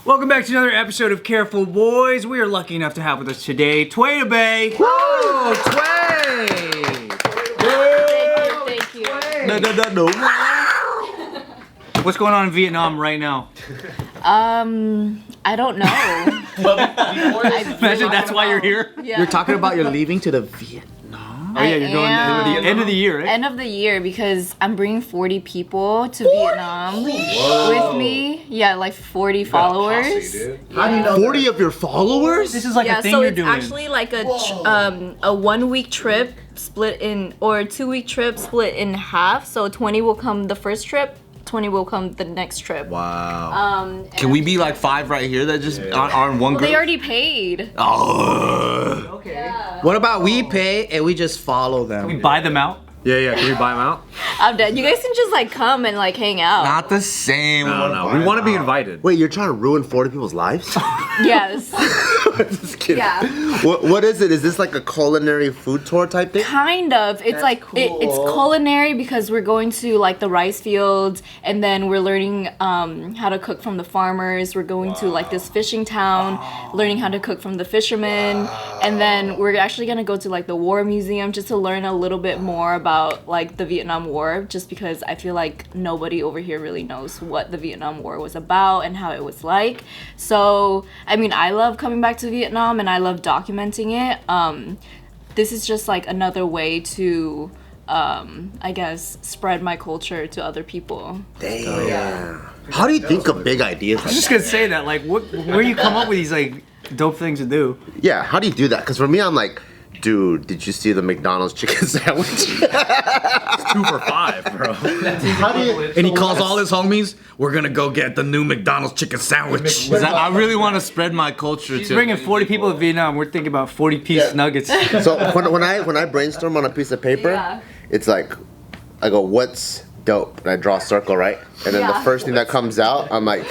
Welcome back to another episode of Careful Boys. We are lucky enough to have with us today Tway to Bay. Woo! Tway! Thank you. No. What's going on in Vietnam right now? I don't know. Imagine that's why you're here. Yeah. You're talking about you're leaving to the Vietnam? Oh yeah, you're going to the end of the year, right? End of the year because I'm bringing 40 people to Vietnam with me. Yeah, like 40 followers. How do you know 40 of your followers? This is like a thing so you're it's doing. actually like a 1 week trip split in, or 2 week trip split in half. So 20 will come the first trip, 20 will come the next trip. Wow. Can we be like 5 right here that just are in one group? They already paid. Oh. Okay. Yeah. What about we pay and we just follow them? We buy them out. Yeah. Can we buy them out? I'm dead. You guys can just like come and like hang out. Not the same. No. We want to be invited. Wait, you're trying to ruin 40 people's lives? Yes. Just kidding. Yeah. What is it? Is this like a culinary food tour type thing? Kind of. It's like it's culinary because we're going to like the rice fields and then we're learning how to cook from the farmers. We're going to like this fishing town, learning how to cook from the fishermen, and then we're actually gonna go to like the war museum just to learn a little bit more about like the Vietnam War. Just because I feel like nobody over here really knows what the Vietnam War was about and how it was like. So I mean, I love coming back to Vietnam and I love documenting it. This is just like another way to, I guess, spread my culture to other people. Damn. How do you think of big ideas I like was just that? gonna say that, like, where you come up with these like dope things to do? Yeah, how do you do that? Because for me, I'm like, dude, did you see the McDonald's chicken sandwich? 2 for $5, bro. How do you... And he calls all his homies, we're gonna go get the new McDonald's chicken sandwich. I really want to spread my culture He's to. bringing 40 people to Vietnam. We're thinking about 40-piece nuggets. So when I brainstorm on a piece of paper, Yeah. it's like, I go, what's dope? And I draw a circle, right? And then the Yeah. first thing that comes out, I'm like,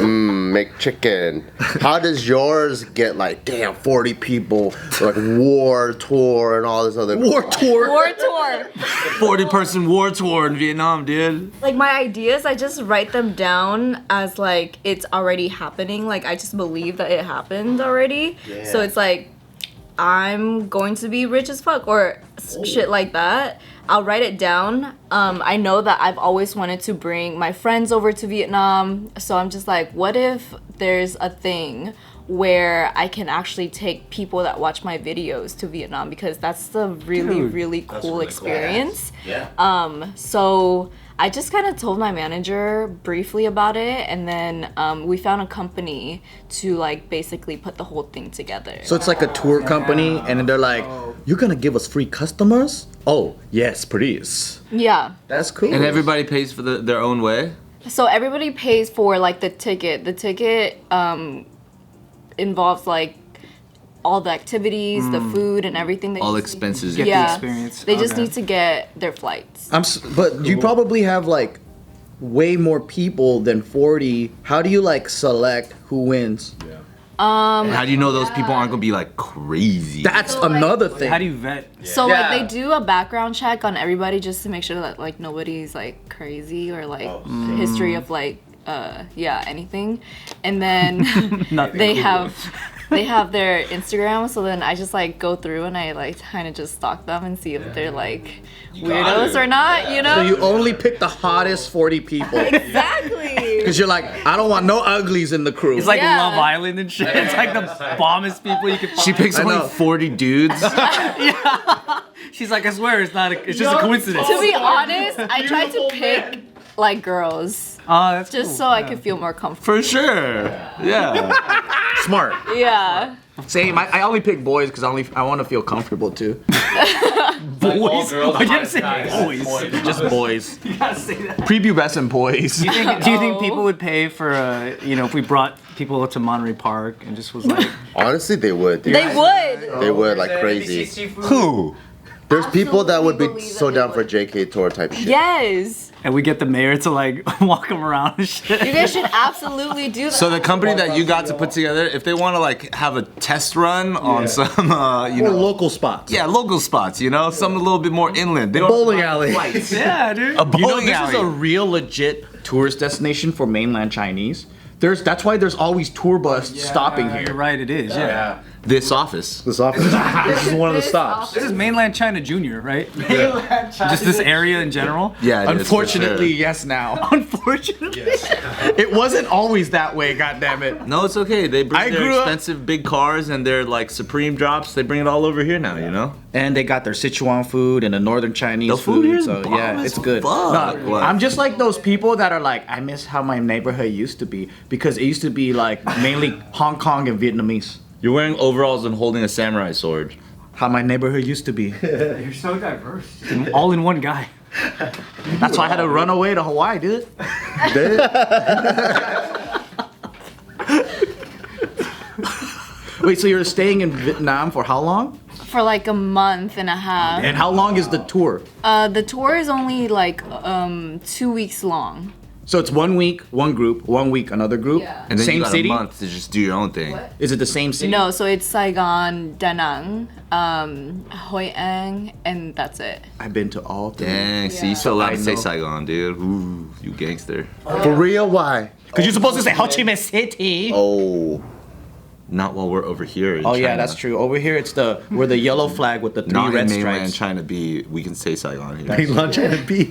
make chicken. How does yours get like, damn, 40 people, like war tour and all this other War tour. War tour. 40-person war tour in Vietnam, dude. Like my ideas, I just write them down as like it's already happening. Like I just believe that it happened already. So it's like I'm going to be rich as fuck or shit like that. I'll write it down. I know that I've always wanted to bring my friends over to Vietnam. So I'm just like, what if there's a thing where I can actually take people that watch my videos to Vietnam, because that's the really cool experience. So I just kind of told my manager briefly about it, and then we found a company to like basically put the whole thing together. So it's like a tour company, and then they're like, you're gonna give us free customers? Oh, yes, please. Yeah. That's cool. And everybody pays for their own way. So everybody pays for like the ticket. The ticket involves like all the activities, the food, and everything. That All you expenses. Get Yeah. the experience. They just Okay. need to get their flights. But you probably have like way more people than 40. How do you like select who wins? And how do you know those people aren't gonna be like crazy? That's So, like, another thing. How do you vet? So Yeah. like they do a background check on everybody just to make sure that like nobody's like crazy or like history of like anything. And then Nothing they cool. have their Instagram, so then I just like go through and I like kind of just stalk them and see if they're like weirdos or not, you know? So you only pick the hottest 40 people. Exactly. Because you're like, I don't want no uglies in the crew. It's like Yeah. Love Island and shit. It's like the bombest people you can find. She picks I only know. 40 dudes. She's like, I swear it's not. It's just a coincidence. To be honest, I tried to pick like girls Oh, that's just cool. so I could feel more comfortable. For sure. Yeah. smart. Yeah. Same. I only pick boys because I want to feel comfortable too. Boys. I didn't say boys. Just boys. You gotta say that. Prepubescent boys. Do you think people would pay for if we brought people to Monterey Park and just was like, Honestly, they would. They would. They would like crazy. Who? There's people that would be Absolutely so believe that down they for would. JK tour type shit. Yes. and we get the mayor to like walk them around and shit. You guys should absolutely do that. So the company that you got to put together, if they want to like have a test run on some, Or local spots. yeah, local spots, something a little bit more inland. They don't Bowling alley. Yeah, dude. a bowling You know, this alley. is a real legit tourist destination for mainland Chinese. That's why there's always tour bus stopping You're here. right, it is. Yeah. This office. This office. This is one of the stops. This is mainland China Junior, right? Just this area in general. Yeah. it is, for Unfortunately, sure. yes. Now Unfortunately. it wasn't always that way. God damn it. No, it's okay. They I bring their grew up- expensive big cars and their like Supreme drops. They bring it all over here now. You know. And they got their Sichuan food and the northern Chinese The food here is so bomb yeah, as it's good. fuck. No, What? I'm just like those people that are like, I miss how my neighborhood used to be because it used to be like mainly Hong Kong and Vietnamese. You're wearing overalls and holding a samurai sword. How my neighborhood used to be. You're so diverse. All in one guy. That's why I had to run away to Hawaii, dude. Wait, so you're staying in Vietnam for how long? For like a month and a half. And how long is the tour? The tour is only like 2 weeks long. So it's 1 week, one group, 1 week, another group. Yeah. And then Same you got city? a month to just do your own thing. Is it the same city? No, so it's Saigon, Da Nang, Hoi An, and that's it. I've been to all three. Dang, so you still allowed I to say know. Saigon, dude. Ooh, you gangster. For real? Why? Because you're supposed to say Ho Chi Minh City. Oh. Not while we're over here in Oh China. yeah, that's true. Over here, it's we're the yellow flag with the three Not red in mainland stripes. China B, we can say Saigon here. Lunch and a bee.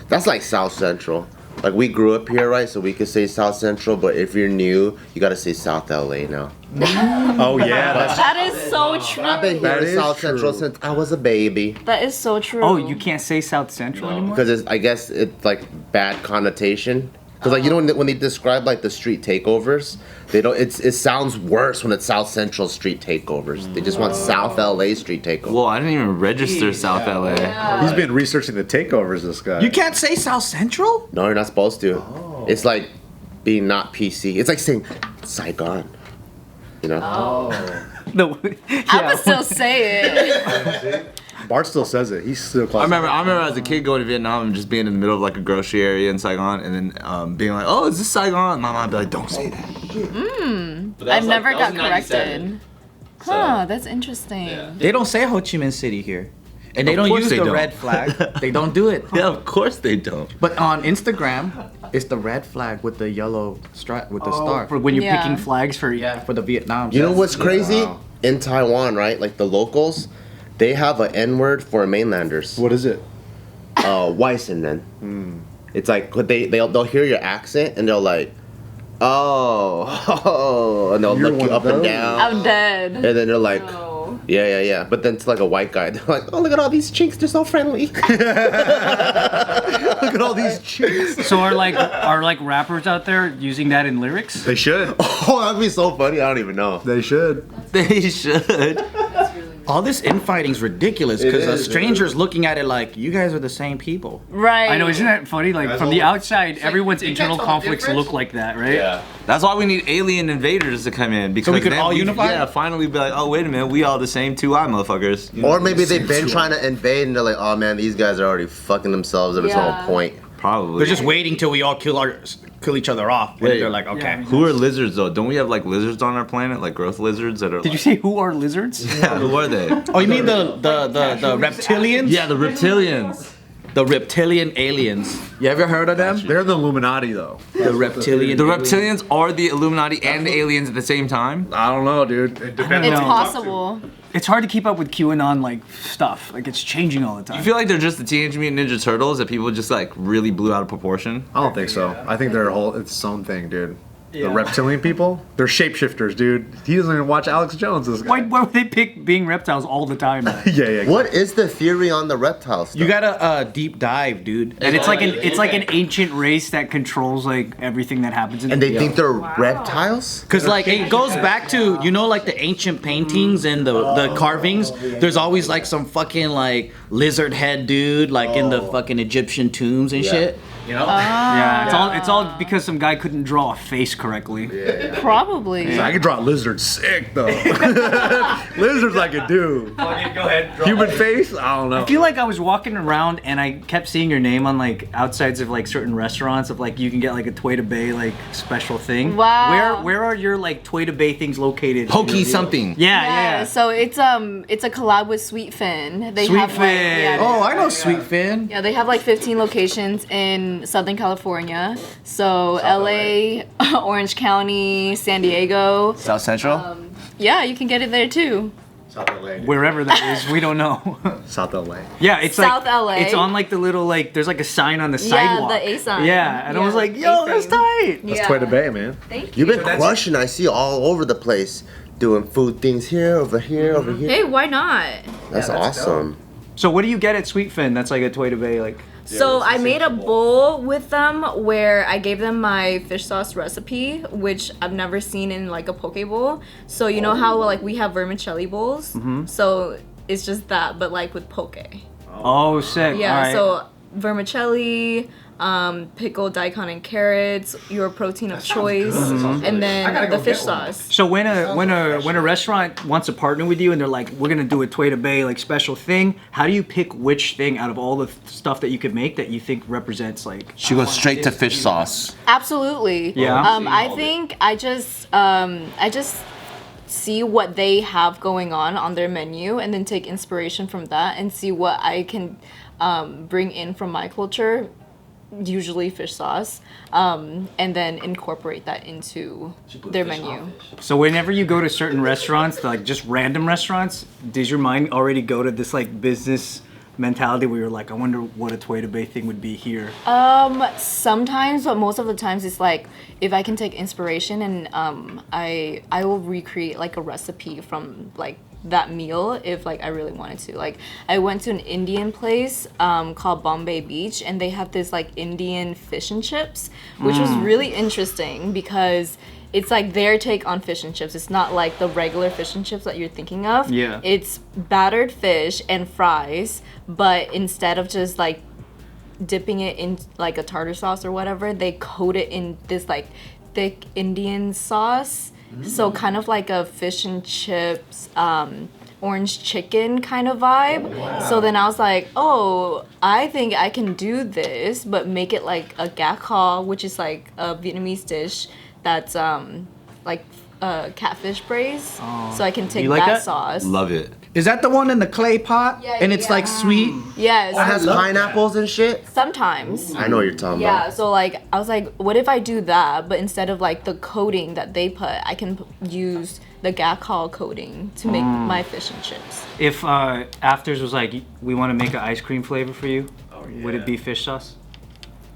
That's like South Central. Like we grew up here, right? So we could say South Central, but if you're new, you gotta say South LA now. Oh yeah, that's That is so true. I've been here That in is South Central true. since I was a baby. That is so true. Oh, you can't say South Central anymore? Because I guess it's like bad connotation. Because like you know when they describe like the street takeovers, they don't. It sounds worse when it's South Central street takeovers. They just want South LA street takeovers. Whoa, I didn't even register South LA. he's been researching the takeovers. This guy. You can't say South Central? No, you're not supposed to. It's like being not PC. It's like saying Saigon. You know? No. I would still say it. Bart still says it. He's still close. I remember as a kid going to Vietnam and just being in the middle of like a grocery area in Saigon and then being like, oh, is this Saigon? My mom would be like, don't say that. I've never got corrected. Huh, that's interesting. They don't say Ho Chi Minh City here. And they Of don't course use they the don't. red flag. They don't do it. Yeah, of course they don't. But on Instagram, it's the red flag with the yellow stripe with the star. For when you're Yeah. picking flags for For the Vietnam. You know what's crazy? In Taiwan, right? Like the locals, they have an N word for mainlanders. What is it? Weissenden. It's like they'll hear your accent and they'll like, oh, and they'll You're look you one of up and those? down, I'm dead. and then they're like, No. yeah. But then it's like a white guy. They're like, oh, look at all these chinks. They're so friendly. Look at all these chicks. So are like rappers out there using that in lyrics? They should. Oh, that'd be so funny. I don't even know. They should. They should. All this infighting's ridiculous because a is, stranger's looking at it like, you guys are the same people. Right. I know, isn't that funny? Like from the outside, everyone's internal conflicts look like that, right? That's why we need alien invaders to come in because we could then all unify? Yeah, finally be like, oh wait a minute, we all the same 2 eye motherfuckers. You know? Or maybe they've been trying to invade and they're like, oh man, these guys are already fucking themselves. There's Yeah. no point. Probably. They're just waiting till we all kill each other off. And Wait. they're like, okay. Yeah. Who are lizards though? Don't we have like lizards on our planet, like growth lizards that are? Did you say who are lizards? Yeah, who are they? Oh, you mean the reptilians? Yeah, the reptilians. The reptilian aliens. You ever heard of them? They're the Illuminati though. The reptilian. The reptilians are the Illuminati and the aliens at the same time. I don't know, dude. It depends. It's No. possible. It's hard to keep up with QAnon like stuff. Like it's changing all the time. You feel like they're just the Teenage Mutant Ninja Turtles that people just like really blew out of proportion? I don't think so. I think they're it's its own thing, dude. The reptilian people, they're shapeshifters, dude. He doesn't even watch Alex Jones. This guy. Why would they pick being reptiles all the time? Yeah. What is the theory on the reptile stuff? You gotta deep dive, dude. And it's like an ancient race that controls like everything that happens in and they the think they're reptiles? Cause like it goes back to like the ancient paintings and the carvings. There's always like some fucking like lizard head dude like in the fucking Egyptian tombs and shit. You know? Yeah, it's all because some guy couldn't draw a face correctly. Probably. I could draw lizards sick though. Lizards I could do. Go ahead. Human face? I don't know. I feel like I was walking around and I kept seeing your name on like outsides of like certain restaurants of like you can get like a Tway to Bay like special thing. Wow. Where are your like Tway to Bay things located? Pokey something. Yeah, so it's a collab with Sweet Fin. They Sweet have like, Fin. yeah, Oh, I know Sweet Fin. yeah, they have like 15 locations in in Southern California. So LA, Orange County, San Diego. South Central. Yeah, you can get it there too. South LA. Wherever that is, we don't know. South LA. Yeah, it's South like LA. it's on like the little like there's like a sign on the sidewalk. the A sign. Yeah, and I was Yeah, like, yo, that's A-frame. tight. Yeah. Tway to Bay, man. Thank you. You've been crushing. I see all over the place, doing food things here, over here, over here. Hey, why not? That's awesome. So what do you get at Sweetfin? That's like a Tway to Bay like. So I made a bowl with them where I gave them my fish sauce recipe, which I've never seen in like a poke bowl. So you know how like we have vermicelli bowls? So it's just that, but like with poke. Oh, sick. Yeah, All right. so vermicelli, pickled daikon and carrots, your protein of choice, and then the fish sauce. So when a restaurant wants to partner with you and they're like, we're gonna do a Tway to Bay like special thing, how do you pick which thing out of all the stuff that you could make that you think represents like? She goes straight to fish sauce. Absolutely. Yeah. I think I just see what they have going on their menu and then take inspiration from that and see what I can bring in from my culture, usually fish sauce, and then incorporate that into their menu. So whenever you go to certain restaurants, like just random restaurants, does your mind already go to this like business mentality where you're like, I wonder what a Tway to Bay thing would be here? Sometimes, but most of the times it's like if I can take inspiration and I will recreate like a recipe from like that meal if like I really wanted to. Like I went to an Indian place called Bombay Beach, and they have this like Indian fish and chips, which was really interesting because it's like their take on fish and chips. It's not like the regular fish and chips that you're thinking of. Yeah. It's battered fish and fries, but instead of just like dipping it in like a tartar sauce or whatever, they coat it in this like thick Indian sauce. So kind of like a fish and chips, orange chicken kind of vibe. So then I was like, oh, I think I can do this, but make it like a gak ho, which is like a Vietnamese dish that's like catfish braise. So I can take You like that that? sauce. Love it. Is that the one in the clay pot? Yeah, and it's yeah. like sweet? Yes. It has pineapples and shit. Sometimes. I know what you're talking Yeah, about. so like I was like, what if I do that, but instead of like the coating that they put, I can use the gak ho coating to make my fish and chips. If Afters was like, we want to make an ice cream flavor for you, would it be fish sauce?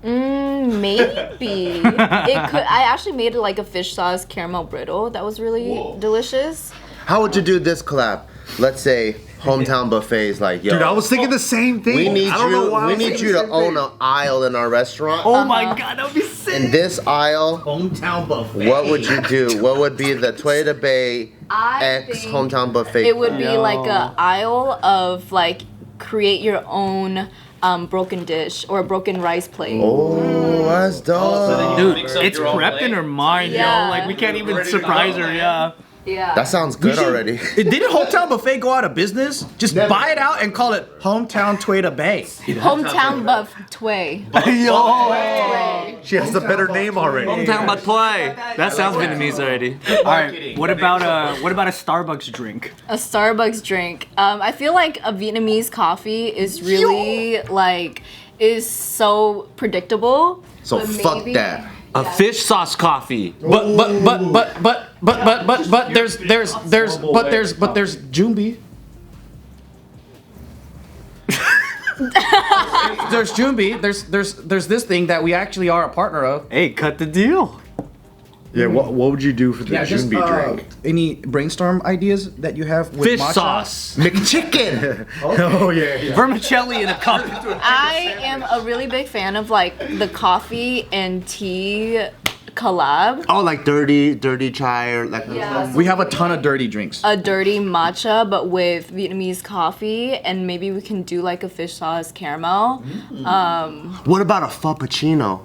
Maybe it could. I actually made it like a fish sauce caramel brittle that was really delicious. How would you do this collab? Let's say hometown buffets, like yo. Dude, I was thinking the same thing. We need I don't know why I we was need thinking you the to same own thing. an aisle in our restaurant. Oh my god, that would be sick. In this aisle, Hometown buffet. what would you do? What would be the Tway to Bay I X think hometown buffet? It would be Yo. like a aisle of like create your own broken dish or a broken rice plate. Oh, that's dope. Dude, it's prepped in her mind, Yeah. yo. Like we can't even surprise her, yeah. Yeah. That sounds good already. Didn't Hometown Buffet go out of business? Just buy it out and call it Hometown Tway to Bay. Hometown buff Tway. Yo. She has a better name already. Hometown about Tway. That sounds Vietnamese already. All right. What about a Starbucks drink? A Starbucks drink. I feel like a Vietnamese coffee is really like is so predictable. So but fuck maybe- that. A fish sauce coffee. But there's Jumbi. There's Jumbi. There's this thing that we actually are a partner of. Hey, cut the deal. Yeah, what would you do for the just, Junbi drink? Any brainstorm ideas that you have with Fish matcha? sauce. McChicken. Oh yeah. Vermicelli in a cup. I am a really big fan of like the coffee and tea collab. Oh, like dirty chai or like. Yeah. We have a ton of dirty drinks. A dirty matcha, but with Vietnamese coffee, and maybe we can do like a fish sauce caramel. What about a frappuccino?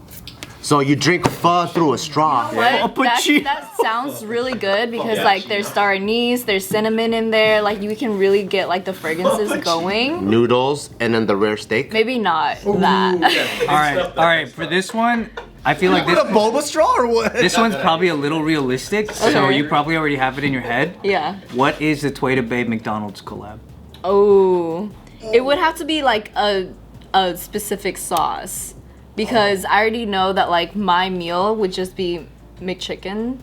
So you drink pho through a straw. What? Cappuccino. That sounds really good because like there's star anise, there's cinnamon in there. Like you can really get like the fragrances going. Noodles and then the rare steak. Maybe not that. All right. For this one, I feel like With a boba straw or what? this one's probably a little realistic. So Okay. you probably already have it in your head. Yeah. What is the Tway to Bay McDonald's collab? Oh, it would have to be like a specific sauce. because I already know that like my meal would just be McChicken,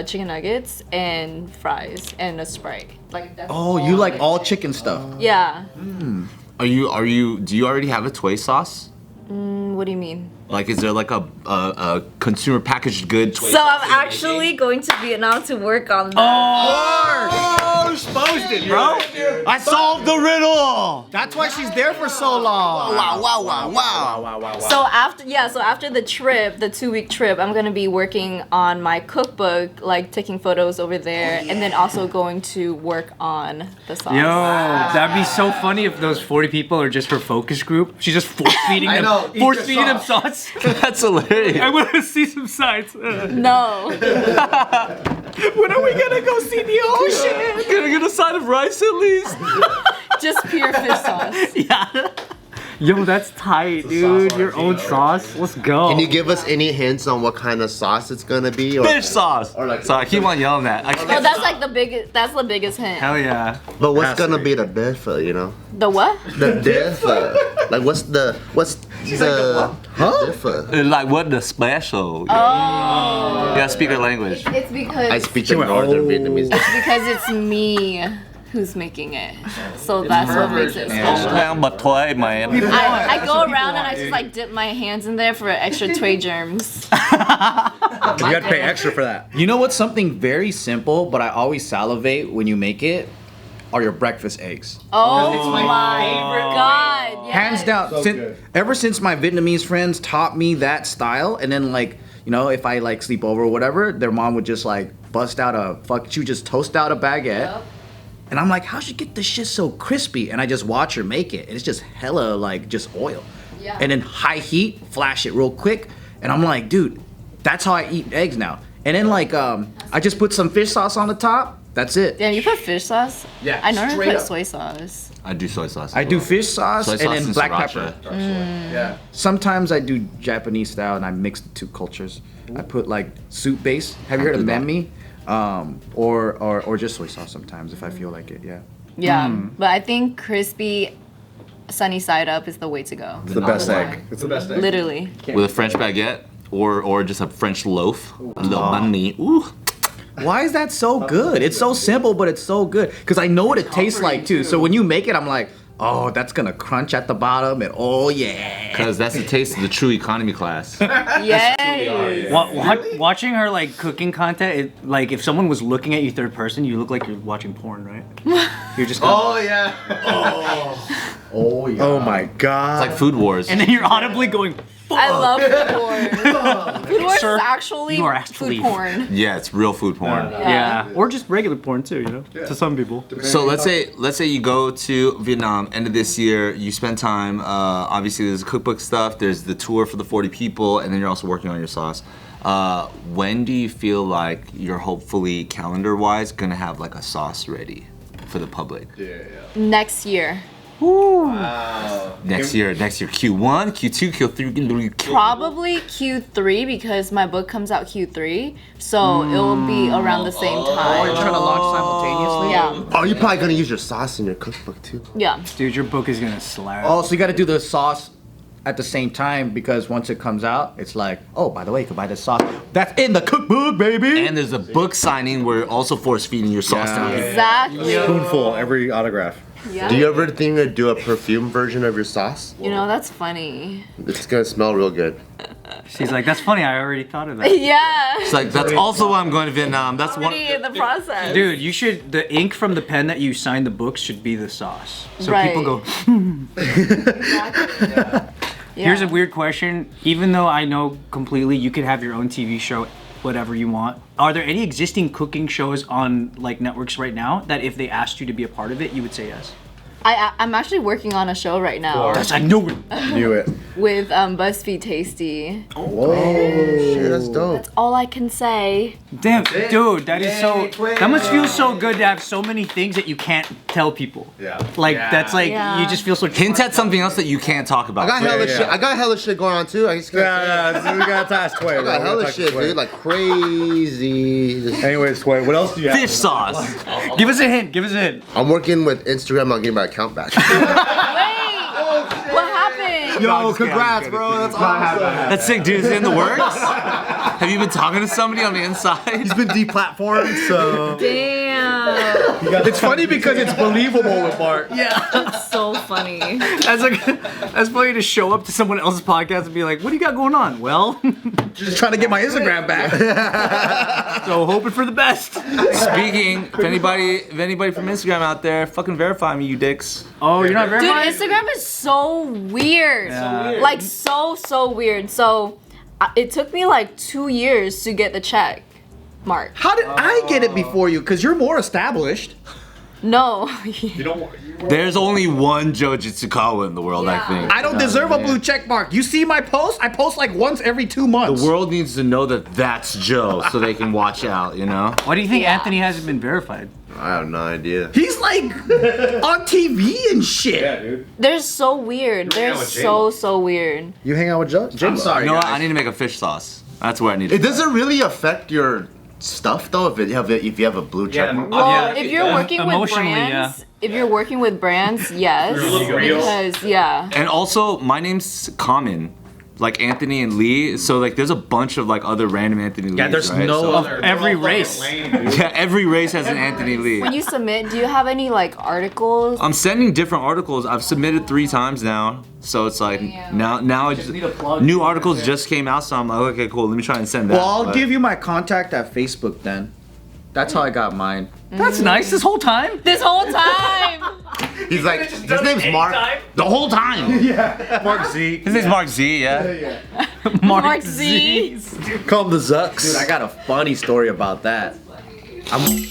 chicken nuggets, and fries and a Sprite. Like that's Oh, you like all chicken stuff. Yeah. Do you already have a Tway sauce? What do you mean? Like, is there like a consumer packaged good Tway So sauce? I'm actually going to Vietnam to work on that. Oh, exposed it, bro. I solved the riddle. That's why she's there for so long. Wow. So after the trip, the 2-week trip, I'm gonna be working on my cookbook, like taking photos over there, and then also going to work on the sauce. Yo, that'd be so funny if those 40 people are just her focus group. She's just force feeding them, them sauce. That's hilarious. I want to see some sights. No. When are we gonna go see the ocean? Gonna get a side of rice at least. Just pure fish sauce. Yeah. Yo, that's tight, dude. Your own sauce. Let's go. Can you give us any hints on what kind of sauce it's gonna be? Or, Fish sauce. Or like- Sorry, I keep on yelling that. Oh, that's like the biggest. That's the biggest hint. Hell yeah. But what's Has to gonna be. be the differ? You know, The what? the differ. Like what's the differ? Like, what the special? Oh. Yeah, speak her language. It's because I speak the northern Vietnamese. it's me who's making it. So that's what makes it special. Man, but Tway, man. I go around and I just like dip my hands in there for extra Tway germs. You gotta pay extra for that. You know what's something very simple, but I always salivate when you make it? Are your breakfast eggs. Oh my god. Yes. Hands down. Ever since my Vietnamese friends taught me that style, and then like, you know, if I like sleep over or whatever, their mom would just like she would just toast out a baguette. Yep. And I'm like, how'd she get this shit so crispy? And I just watch her make it. And it's just hella like just oil. Yeah. And then high heat, flash it real quick. And I'm like, dude, that's how I eat eggs now. And then like, I just put some fish sauce on the top. That's it. Damn, you put fish sauce? Yeah, I normally straight put up. soy sauce. I do soy sauce. I do fish sauce Soy and sauce then and black sriracha. pepper. Yeah. Sometimes I do Japanese style and I mix the two cultures. I put like soup base. Have you heard of do that. memmi? Or just soy sauce sometimes if I feel like it. Yeah. Yeah, but I think crispy, sunny side up is the way to go. It's the best egg. It's the best egg. Literally. With a French baguette or just a French loaf. A little banh mi. Ooh. Why is that so good? It's so simple, but it's so good. Because I know what it tastes like too. So when you make it, I'm like, oh, that's gonna crunch at the bottom, and oh yeah. Because that's the taste of the true economy class. Yay. Watching her like cooking content, like if someone was looking at you third person, you look like you're watching porn, right? You're just going, yeah. Oh my god. It's like Food Wars. and then you're audibly going, I love food porn. Food porn Sir, is actually you are asked to food leave. porn. Yeah, it's real food porn. yeah, or just regular porn too, you know, to some people. So let's say you go to Vietnam end of this year. You spend time. Obviously, there's cookbook stuff. There's the tour for the 40 people, and then you're also working on your sauce. When do you feel like you're hopefully calendar-wise gonna have like a sauce ready for the public? Next year. Next year, Q1, Q2, Q3. Probably Q3 because my book comes out Q3. So it will be around the same You're time. trying to launch simultaneously. Yeah. Oh, you're probably gonna use your sauce in your cookbook too. Yeah. Dude, your book is gonna slap. Oh, so you got to do the sauce at the same time because once it comes out, it's like, oh, by the way, you can buy this sauce. That's in the cookbook, baby. And there's a book signing where you're also force feeding your sauce down here. Exactly. Spoonful every autograph. Yeah. Do you ever think of do a perfume version of your sauce? You know, that's funny. It's gonna smell real good. She's like, that's funny. I already thought of that. Yeah. It's like that's also why I'm going to Vietnam. That's one. Already in the process. Dude, you should. The ink from the pen that you signed the books should be the sauce. So Right. people go. Yeah. Here's a weird question. Even though I know completely, you could have your own TV show, whatever you want. Are there any existing cooking shows on like networks right now that if they asked you to be a part of it, you would say yes? I'm actually working on a show right now That's I knew it. Knew it. with BuzzFeed Tasty. Whoa. Shit, that's dope. All I can say. Damn, dude, that is so. That must feel so good to have so many things that you can't tell people. Yeah. Like that's like Yeah. you just feel so. Hint at something else that you can't talk about. I got hella yeah. shit. I got hella shit going on too. I just gotta say. We gotta task Tway. I got hella shit, dude. Like crazy. Just- Anyways, Tway, what else do you have? Fish sauce. Give us a hint. Give us a hint. I'm working with Instagram on getting my account back. Wait! What happened? Yo, congrats, bro. That's awesome. That's sick, dude. Is it in the works? Have you been talking to somebody on the inside? He's been deplatformed, so. Damn. It's funny because it's believable with Bart. That's so funny. That's funny to show up to someone else's podcast and be like, "What do you got going on?" Well, Just trying to get my Instagram back. so hoping for the best. Speaking, if anybody from Instagram out there, fucking verify me, you dicks. Oh, you're not Dude, verified? Instagram is so weird. Yeah. Like so weird. So it took me like 2 years to get the check mark. How did I get it before you? Because you're more established. No. There's only one Joe Jitsukawa in the world, I Yeah. think. I don't deserve a blue check mark. You see my post? I post like once every 2 months. The world needs to know that that's Joe so they can watch out, you know? Why do you think Yeah. Anthony hasn't been verified? I have no idea. He's like on TV and shit. dude. They're so weird. They're with so weird. You hang out with Joe? I'm sorry. You know what? guys. I need to make a fish sauce. That's where I need It doesn't really affect your stuff though if you have a blue check mark. Well, yeah. if you're working with Emotionally, brands, if you're working with brands, yes. real. Because yeah. And also, my name's common. Like Anthony and Lee, so like there's a bunch of like other random Anthony Lees. Yeah, there's right? no So- other. Every race. Yeah, every race has an Anthony Lee. When you submit, do you have any like articles? I'm sending different articles. I've submitted 3 times now, so it's like now it's need a plug. new articles just came out, so I'm like, okay, cool. Let me try and send that. Well, I'll But- give you my contact at Facebook then. That's how I got mine. That's nice. This whole time. This whole time. He's like, his name's Mark. The whole time. Mark Z. His name's Mark Z. Yeah. Mark Z. Call him the Zucks. Dude, I got a funny story about that. I'm